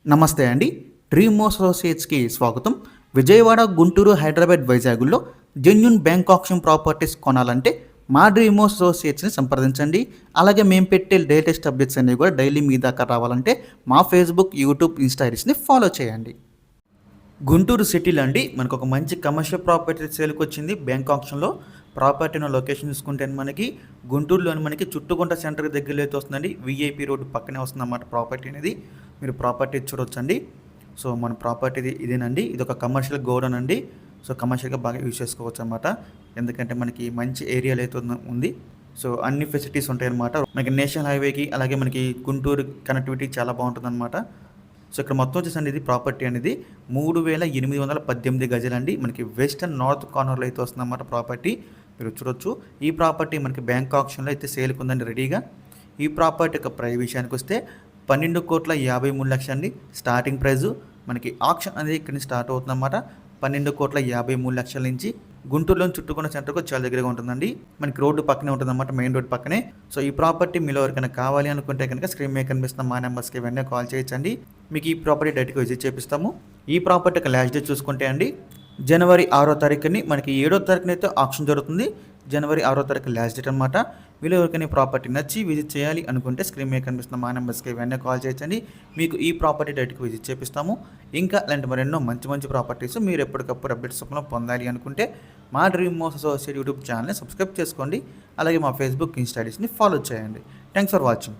నమస్తే అండి. డ్రీమ్ అసోసియేట్స్‌కి స్వాగతం. విజయవాడ, గుంటూరు, హైదరాబాద్, వైజాగుల్లో జెన్యూన్ బ్యాంక్ ఆక్షన్ ప్రాపర్టీస్ కొనాలంటే మా డ్రీమ్ అసోసియేట్స్‌ని సంప్రదించండి. అలాగే మేము పెట్టే లేటెస్ట్ అప్డేట్స్ అన్నీ కూడా డైలీ మీ దాకా రావాలంటే మా ఫేస్‌బుక్, యూట్యూబ్, ఇన్‌స్టా ఐడీస్‌ని ఫాలో చేయండి. గుంటూరు సిటీలో అండి మనకు ఒక మంచి కమర్షియల్ ప్రాపర్టీ సేల్‌కొచ్చింది బ్యాంక్ ఆక్షన్‌లో. ప్రాపర్టీన లొకేషన్ చూసుకుంటే మనకి గుంటూరులోని మనకి చుట్టుకుంట సెంటర్ దగ్గరలో అయితే వస్తుందండి. వీఐపీ రోడ్ పక్కనే వస్తుందన్నమాట ప్రాపర్టీ అనేది. మీరు ప్రాపర్టీ చూడొచ్చండి. సో మన ప్రాపర్టీ ఇదేనండి. ఇది ఒక కమర్షియల్ గోడౌన్ అండి. సో కమర్షియల్గా బాగా యూజ్ చేసుకోవచ్చు అనమాట. ఎందుకంటే మనకి మంచి ఏరియాలో అయితే ఉంది. సో అన్ని ఫెసిలిటీస్ ఉంటాయన్నమాట. మనకి నేషనల్ హైవేకి అలాగే మనకి గుంటూరు కనెక్టివిటీ చాలా బాగుంటుందన్నమాట. సో ఇక్కడ మొత్తం వచ్చేసండి ఇది ప్రాపర్టీ అనేది 3818 గజాలండి. మనకి వెస్ట్ అండ్ నార్త్ కార్నర్లో అయితే వస్తుందన్నమాట ప్రాపర్టీ. మీరు చూడొచ్చు. ఈ ప్రాపర్టీ మనకి బ్యాంక్ ఆక్షన్లో అయితే సేల్కి ఉందండి రెడీగా. ఈ ప్రాపర్టీ యొక్క ప్రైస్ విషయానికి వస్తే 12,53,00,000 అండి స్టార్టింగ్ ప్రైజు. మనకి ఆక్షన్ అనేది ఇక్కడ నుంచి స్టార్ట్ అవుతుందన్నమాట. 12,53,00,000 నుంచి గుంటూరులోని చుట్టుకున్న సెంటర్కు చాలా దగ్గరగా ఉంటుందండి. మనకి రోడ్డు పక్కనే ఉంటుందన్నమాట, మెయిన్ రోడ్ పక్కనే. సో ఈ ప్రాపర్టీ మీలో ఎవరికైనా కావాలి అనుకుంటే కనుక స్క్రీన్ మీద కనిపిస్తున్న మా నెంబర్స్కి వెంటనే కాల్ చేయొచ్చండి. మీకు ఈ ప్రాపర్టీ డైరెక్ట్గా విజిట్ చేపిస్తాము. ఈ ప్రాపర్టీ యొక్క లాస్ట్ డేట్ చూసుకుంటే అండి జనవరి 6వ తారీఖుని మనకి 7వ తారీఖున అయితే ఆప్షన్ జరుగుతుంది. జనవరి 6వ తారీఖు లాస్ట్ డేట్ అనమాట. వీళ్ళు ఎవరికైనా ప్రాపర్టీ నచ్చి విజిట్ చేయాలి అనుకుంటే స్క్రీన్ మీద కనిపిస్తున్న మా నెంబర్స్కి వెంటనే కాల్ చేయొచ్చండి. మీకు ఈ ప్రాపర్టీ డైరెక్ట్గా విజిట్ చేపిస్తాము. ఇంకా అలాంటి మరెన్నో మంచి మంచి ప్రాపర్టీస్ మీరు ఎప్పటికప్పుడు అప్డేట్స్ పొందాలి అనుకుంటే మా డ్రీమ్ అసోసియేట్ యూట్యూబ్ ఛానల్ని సబ్స్క్రైబ్ చేసుకోండి. అలాగే మా ఫేస్బుక్, ఇన్స్టా ఐడీస్ని ఫాలో చేయండి. Thanks for watching.